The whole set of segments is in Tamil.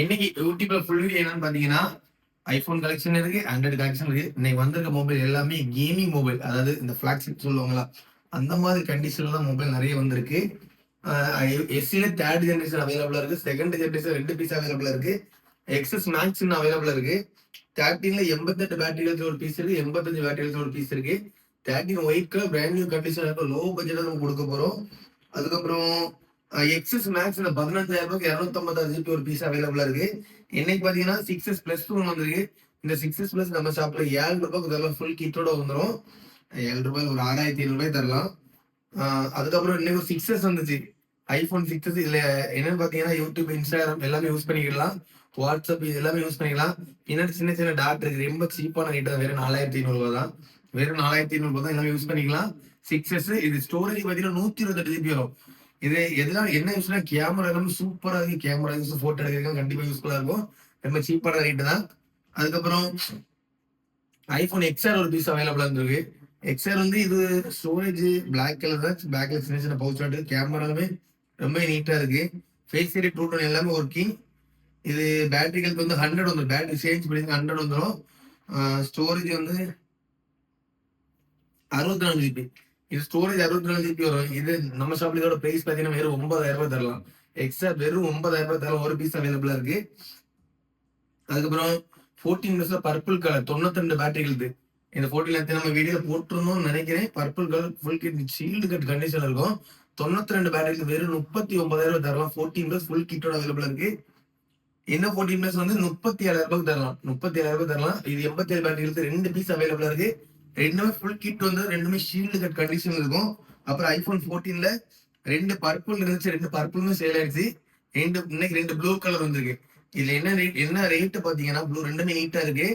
இன்னைக்கு யூடியூப்ல ஃபுல் வீடியோ என்னன்னு பாத்தீங்கன்னா, ஐபோன் கலெக்ஷன் இருக்கு, ஆண்ட்ராய்டு கலெக்ஷன் இருக்கு. இன்னைக்கு வந்திருக்க மொபைல் எல்லாமே கேமிங் மொபைல். அதாவது இந்த ஃபிளாக்ஷிப் சொல்லுவாங்களா, அந்த மாதிரி கண்டிஷன்ல தான் மொபைல் நிறைய வந்திருக்கு. எஸ்சில தேர்ட் ஜென்ரேஷன் அவைலபிளா இருக்கு, செகண்ட் ஜென்ரேஷன் 2 பீஸ் அவைலபிளா இருக்கு, எக்ஸஸ் மேக்ஸ் அவைலபிளா இருக்கு. 13ல 88 பேட்டரி ஹெல்த் ஒரு பீஸ் இருக்கு, 85 பேட்டரி ஹெல்த் ஒரு பீஸ் இருக்கு. 13 white colour brand new condition இருக்கு, லோ பட்ஜெட்ல நம்ம கொடுக்க போறோம். அதுக்கப்புறம் எக்ஸஸ் மேக்ஸ் இந்த 15,000 ரூபாய்க்கு 256 ஜிபி ஒரு பீஸ் அவைலபிளா இருக்கு. இன்னைக்கு பாத்தீங்கன்னா 6S பிளஸ் வந்திருக்கு. இந்த 6S பிளஸ் நம்ம ஷாப்ல 7 ரூபாய்க்கு தரலாம், ஃபுல் கிட்டோட வந்துடும். 7 ரூபாய் ஒரு 6500 தரலாம். அதுக்கப்புறம் இன்னைக்கு ஒரு 6S வந்துச்சு, ஐபோன் 6S. இதுல என்னன்னு பாத்தீங்கன்னா யூடியூப், இன்ஸ்டாகிராம் எல்லாமே யூஸ் பண்ணிக்கலாம், வாட்ஸ்அப் இது எல்லாமே யூஸ் பண்ணிக்கலாம். பின்னாடி சின்ன சின்ன டாட் இருக்கு, ரொம்ப சீப்பான ரேட் தான், வெறும் 4500 தான். வெறும் 4500 தான் எல்லாமே யூஸ் பண்ணிக்கலாம். 6S இது ஸ்டோரேஜ் பாத்தீங்கன்னா 128 ஜிபி வரும். இது எதெல்லாம் என்ன யூஸ்னா, கேமரா எல்லாமே சூப்பரா இருக்கு, கேமரா யூஸ், போட்டோ எடுக்கிறதுக்கு கண்டிப்பா யூஸ்ஃபுல்லா இருக்கும். ரொம்ப சீப்பான ரேட்டு தான். அதுக்கப்புறம் ஐபோன் எக்ஸ்ஆர் ஒரு பீஸ் அவைலபிளா இருக்கு. எக்ஸ்ஆர் வந்து இது ஸ்டோரேஜ் பிளாக் கலர் தான், பேக்ல சின்ன சின்ன பவுச் ஆட்டு, கேமராலுமே ரொம்ப நீட்டா இருக்கு, ஃபேஸ் ஐடி ட்ரூ டோன் எல்லாமே ஒர்க்கிங். இது பேட்டரி ஹெல்த் வந்து 100 வந்துடும், பேட்டரி சேஞ்ச் பண்ணி 100 வந்துடும். ஸ்டோரேஜ் வந்து 64 ஜிபி. இது ஸ்டோரேஜ் 64 ஜிபி வரும். இது நம்ம ஷாப்ல இதோட பிரைஸ் பாத்தீங்கன்னா வெறும் 9000 ரூபாய் தரலாம். எக்ஸ்ட்ரா வெறும் 9000 ரூபாய் தரலாம், ஒரு பீஸ் அவைலபிளா இருக்கு. அதுக்கப்புறம் 14 மினிட்ஸ்ல பர்பிள் கலர் 92 பேட்டரி ஹெல்த். இந்த 14 நம்ம வீடியோ போட்டிருந்தோம்னு நினைக்கிறேன். Purple colour full kit shield cut condition இருக்கும். 92 பேட்டரி வெறும் 39,000 ரூபாய் தரலாம். 14 மினிட்ஸ் ஃபுல் கிட்டோட அவைலபிளா இருக்கு. என்ன 14 மினிட்ஸ் வந்து 37,000 ரூபாய்க்கு தரலாம், 37,000 ரூபாய் தரலாம். இது 87 பேட்டரி ஹெல்த், 2 பீஸ் அவைலபிளா இருக்கு. ரெண்டுமே ஃபுல் கிட் வந்து ரெண்டுமே ஷீல்டு கட் கண்டிஷன் இருக்கும். அப்புறம் ஐபோன் 14ல 2 பர்பிள் இருந்துச்சு, 2 பர்பிளுமே சேல் ஆயிடுச்சு. இன்னைக்கு 2 ப்ளூ கலர் வந்திருக்கு. இதுல என்ன ரேட் பாத்தீங்கன்னா, ப்ளூ ரெண்டுமே நீட்டா இருக்கு.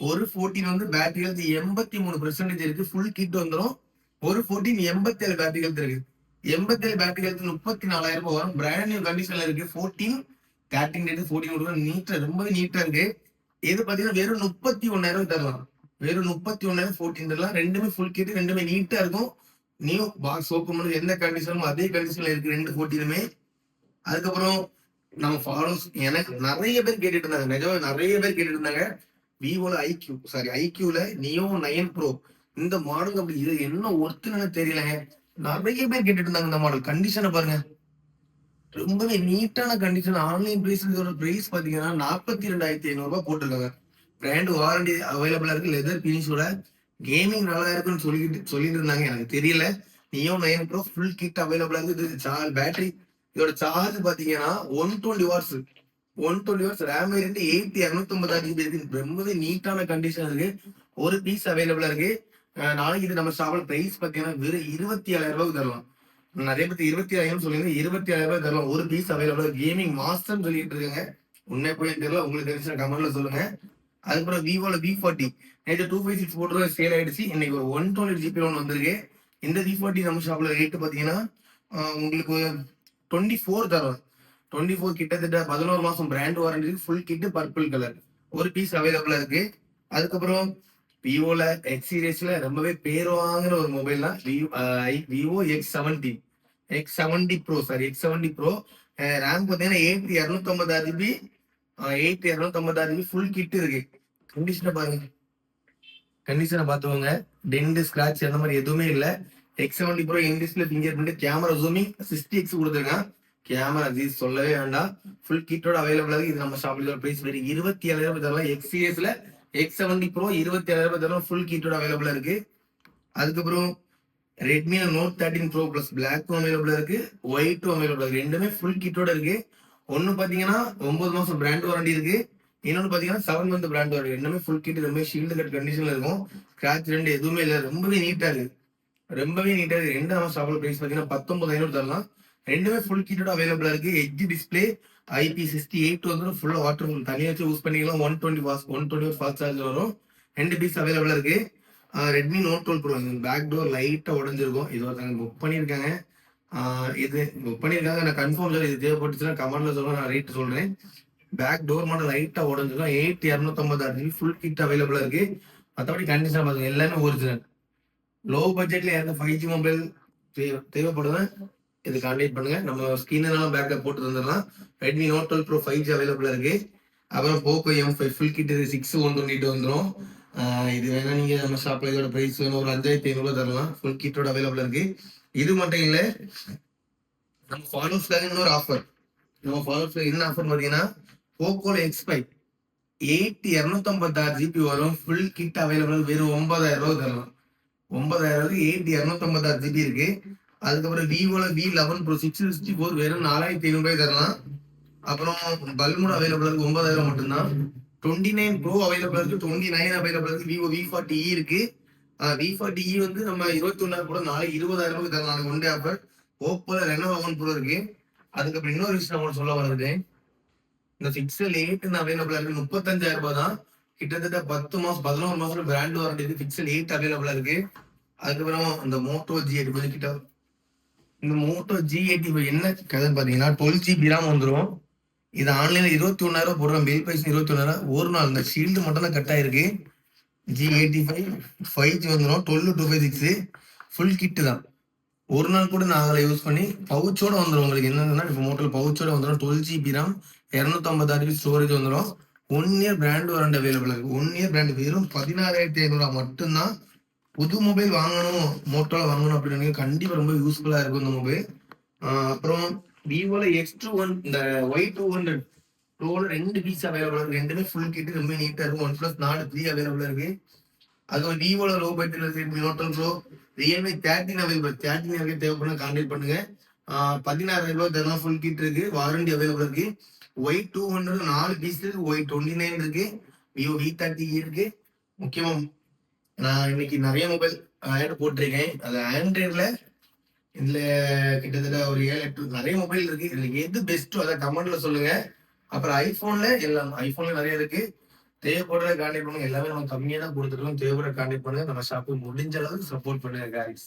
ஒரு 14 வந்து பேட்டரி ஹெல்த் 83% இருக்கு, ஃபுல் கிட் வந்துடும். ஒரு 14 87 பேட்டரி ஹெல்த் இருக்கு. 87 பேட்டரி ஹெல்த் 34,000 ரூபாய் வரும். பிராண்ட் நியூ கண்டிஷன்ல இருக்கு. 14 13 டேட் 14 நீட்டா, ரொம்பவே நீட்டா இருக்கு. இது பாத்தீங்கன்னா வெறும் 31,000 தரலாம். வெறும் 31,000 14 தரலாம். ரெண்டுமே ஃபுல் கிட், ரெண்டுமே நீட்டா இருக்கும். நியூ பாக்ஸ் ஓப்பன் பண்ணி எந்த கண்டிஷனும் அதே கண்டிஷன்ல இருக்கு, 2 14மே. அதுக்கப்புறம் நம்ம ஃபாலோஸ் எனக்கு நிறைய பேர் கேட்டுட்டு இருந்தாங்க, நிஜமா நிறைய பேர் கேட்டுட்டு இருந்தாங்க, விவோல ஐக்யூல நியோ 9 ப்ரோ இந்த மாடல். அப்படி இது என்ன ஒர்த்துன்னு தெரியலங்க. நிறைய பேர் கேட்டுட்டு இருந்தாங்க. இந்த மாடல் கண்டிஷனை பாருங்க, ரொம்பவே நீட்டான கண்டிஷன். ஆன்லைன் பிரைஸ் இதோட பிரைஸ் பாத்தீங்கன்னா 42,500 ரூபாய் போட்டிருக்காங்க. பிராண்ட் வாரண்டி அவைலபிளா இருக்கு, லெதர் பினிஷோட. கேமிங் நல்லா இருக்குன்னு சொல்லிட்டு இருந்தாங்க, எனக்கு தெரியல. நியோ 9 ப்ரோ ஃபுல் கிட் அவைலபிளா இருக்கு. இது பேட்டரி இதோட சார்ஜ் பாத்தீங்கன்னா 120 watts, 120 watts. RAM variant 8256 GB இருக்கு, ரொம்பவே நீட்டான கண்டிஷன் இருக்கு. ஒரு பீஸ் அவைலபிளா இருக்கு. நாளைக்கு இது நம்ம ஷாப்ல பிரைஸ் பாத்தீங்கன்னா வெறும் 27,000 ரூபாய்க்கு தரலாம். நிறைய பேர் 27,000 சொல்லுங்க, 27,000 ரூபாய் தரலாம். ஒரு பீஸ் அவைலபிளா கேமிங் மாஸ்டர் சொல்லிட்டு இருக்காங்க. உன்னை போய் தெரியல, உங்களுக்கு தெரிஞ்ச கமெண்ட்ல சொல்லுங்க. அதுக்கப்புறம் விவோல V40 நேற்று 256 போட்டு சேல் ஆயிடுச்சு. இன்னைக்கு ஒரு 120 ஜிபி ஒன்று வந்திருக்கு. இந்த V40 நம்ம ஷாப்ல ரேட்டு பாத்தீங்கன்னா உங்களுக்கு 24 தரும். 24 கிட்டத்தட்ட 11 மாசம் brand warranty, full kit, purple colour. ஒரு பீஸ் அவைலபிளா இருக்கு. அதுக்கப்புறம் விவோல எக்ஸ் சீரீஸ்ல ரொம்பவே பேர் வாங்குற ஒரு மொபைல் தான் Vivo X70 bro. X70 bro. RAM பார்த்தீங்கன்னா 8256 ஜிபி, 8256 ஜிபி ஃபுல் கிட் இருக்கு. கண்டிஷனை பாருங்க, கண்டிஷனை பார்த்துக்கோங்க. டென்ட் ஸ்கிராட்ச் அந்த மாதிரி எதுவுமே இல்லை. X70 bro in display finger print, camera zooming 60x கொடுத்துருக்கான். கேமரா சொல்லவே வேண்டாம், ஃபுல் கிட்டோட அவைலபிளா இருக்கு. இது நம்ம ஷாப்ல பிரைஸ் வெறும் 27,000 ரூபாய் தரலாம். எக்ஸ் சீரிஸ்ல X70 ப்ரோ 27,000 ரூபாய் தரலாம், ஃபுல் கிட்டோட அவைலபிளா இருக்கு. அதுக்கப்புறம் ரெட்மில நோட் 13 ப்ரோ பிளஸ் பிளாக்கும் அவைலபிளா இருக்கு, ஒயிட்டும் அவைலபிளா இருக்கு. ரெண்டுமே ஃபுல் கிட்டோட இருக்கு. ஒன்னு பாத்தீங்கன்னா 9 மாசம் பிராண்ட் வாரண்டி இருக்கு, இன்னொன்னு பாத்தீங்கன்னா 7 மந்த் பிராண்ட் வாரண்டி. ரெண்டுமே ஃபுல் கிட், ரொம்ப ஷீல்டு கட் கண்டிஷன்ல இருக்கும். ஸ்கிராட்ச் ரெண்டு எதுவுமே இல்லை, ரொம்பவே நீட்டா இருக்கு, ரொம்பவே நீட்டா இருக்கு. ரெண்டு நம்ம ஷாப்ல பிரைஸ் பாத்தீங்கன்னா 19,500 தரலாம். ரெண்டுமே ஃபுல் கிட்டோட அவைலபிளா இருக்கு. எட்ஜ் டிஸ்பிளே, IP68 வந்து ஃபுல்லா வாட்டர் ப்ரூஃப், தனியா வச்சு யூஸ் பண்ணிக்கலாம். 120 ஃபாஸ்ட் சார்ஜ் வரும். 2 பீஸ் அவைலபிளா இருக்கு. Redmi note 12 pro. Back door லைட்டா உடஞ்சிருக்கும். இது ஒருத்தங்க புக் பண்ணியிருக்காங்க. இது புக் பண்ணியிருக்காங்க, நான் கன்ஃபார்ம் சொல்ல, இது தேவைப்பட்டுச்சுன்னா கமெண்ட்ல சொல்ல, நான் ரேட் சொல்றேன். பேக் டோர் மட்டும் லைட்டா உடஞ்சிருக்கும். 8256 ஃபுல் கிட் அவைலபிளா இருக்கு. மற்றபடி கண்டிஷன் பாருங்க, எல்லாமே ஒரிஜினல். லோ பட்ஜெட்ல யாருக்கு 5G மொபைல் தேவைப்படுது, இது கான்டாக்ட் பண்ணுங்க. நம்ம ஸ்கிரீனாலும் பேக்கப் போட்டு தந்துடலாம். ரெட்மி நோட் 12 ப்ரோ 5G அவைலபிளா இருக்கு. அப்புறம் போக்கோ M5 ஃபுல் கிட் 6128 வந்துடும். இது வேணா நீங்க நம்ம ஷாப்ல இதோட பிரைஸ் வேணும் ஒரு 5500 தரலாம். ஃபுல் கிட்டோட அவைலபிளா இருக்கு. இது மட்டும் இல்ல, நம்ம ஃபாலோவர்ஸ்க்காக இன்னொரு ஆஃபர். நம்ம ஃபாலோவர்ஸ்ல என்ன ஆஃபர் பார்த்தீங்கன்னா, போக்கோல X5 8 256 GB வரும். ஃபுல் கிட் அவைலபிள் வெறும் 9000 தரலாம். 9000 8 256 GB இருக்கு. அதுக்கப்புறம் விவோல V11 Pro 664 வெறும் 4500 தரலாம். அப்புறம் பல்முட அவைலபிள் இருக்கு 9000 மட்டும்தான். 29 Pro அவைலபிள் இருக்கு, 29 அவைலபிள் இருக்கு. விவோ V40e இருக்கு. V40e வந்து நம்ம 21 கூட நாளைக்கு 20000 தரலாம். நாளைக்கு ஒன் டே ஆஃபர். ஓப்போல Reno 11 Pro இருக்கு. அதுக்கப்புறம் இன்னொரு விஷயம் உங்களுக்கு சொல்ல வருது. இந்த பிக்சல் 8 அவைலபிளா இருக்கு, 35,000 தான். கிட்டத்தட்ட 10 மாசம் 11 மாசம் பிராண்ட் வாரண்டி இருக்கு. பிக்சல் 8 அவைலபிளா இருக்கு. அதுக்கப்புறம் இந்த மோட்டோ G8 கொஞ்சம் கிட்ட, இந்த மோட்டோ G85 என்ன கதைன்னு பாத்தீங்கன்னா 12GB RAM வந்துடும். இது ஆன்லைன்ல 21,000 போடுறோம். Bill price 21,000. ஒரு நாள் இந்த ஷீல்டு மட்டும் தான் கட் ஆயிருக்கு. G85 5G வந்துடும். 12256 ஃபுல் கிட்டு தான். ஒரு நாள் கூட நாங்களே யூஸ் பண்ணி பவுச்சோட வந்துடும். உங்களுக்கு என்னன்னா இப்போ மோட்டோல பவுச்சோட வந்துடும். 12GB RAM 256 ஸ்டோரேஜ் வந்துடும். 1 இயர் பிராண்ட் வாரண்டி அவைலபிள் இருக்கு. 1 இயர் பிராண்ட் வெறும் 16,500 மட்டும்தான். புது மொபைல் வாங்கணும், மோட்டோல வாங்கணும் அப்படின்னு கண்டிப்பா ரொம்ப யூஸ்ஃபுல்லா இருக்கும் இந்த மொபைல். அப்புறம் விவோல X21 இந்த Y200 ப்ரோல 2 பீஸ் அவைலபிள் இருக்கு. ரெண்டுமே ஃபுல் கிட் ரொம்ப நீட்டா இருக்கும். OnePlus 4 3 அவைலபிள் இருக்கு. அது விவோல லோ பட்ஜெட்ல இருக்கு. Note 12 Pro Realme 13 available. 13 தேவைப்படுனா கான்டாக்ட் பண்ணுங்க. 16,000 தரலாம். ஃபுல் கிட் இருக்கு, வாரண்டி அவைலபிள் இருக்கு. Y200 4 பீஸ் இருக்கு. Y29 இருக்கு. விவோ V30 இருக்கு. முக்கியமா நான் இன்னைக்கு நிறைய மொபைல் ஆட் போட்டிருக்கேன். அது ஆண்ட்ராய்ட்ல இதுல கிட்டத்தட்ட ஒரு 7-8 நிறைய மொபைல் இருக்கு. இதுல எது பெஸ்ட்டோ அதை கமெண்ட்ல சொல்லுங்க. அப்புறம் ஐபோன்ல நிறைய இருக்கு. தேவைப்படுற கான்டாக்ட் பண்ணுங்க. எல்லாமே நம்ம கம்மியா தான் கொடுத்துருக்கோம். தேவைப்படுற கான்டாக்ட் பண்ணுங்க. நம்ம ஷாப்புக்கு முடிஞ்ச அளவுக்கு சப்போர்ட் பண்ணுங்க guys.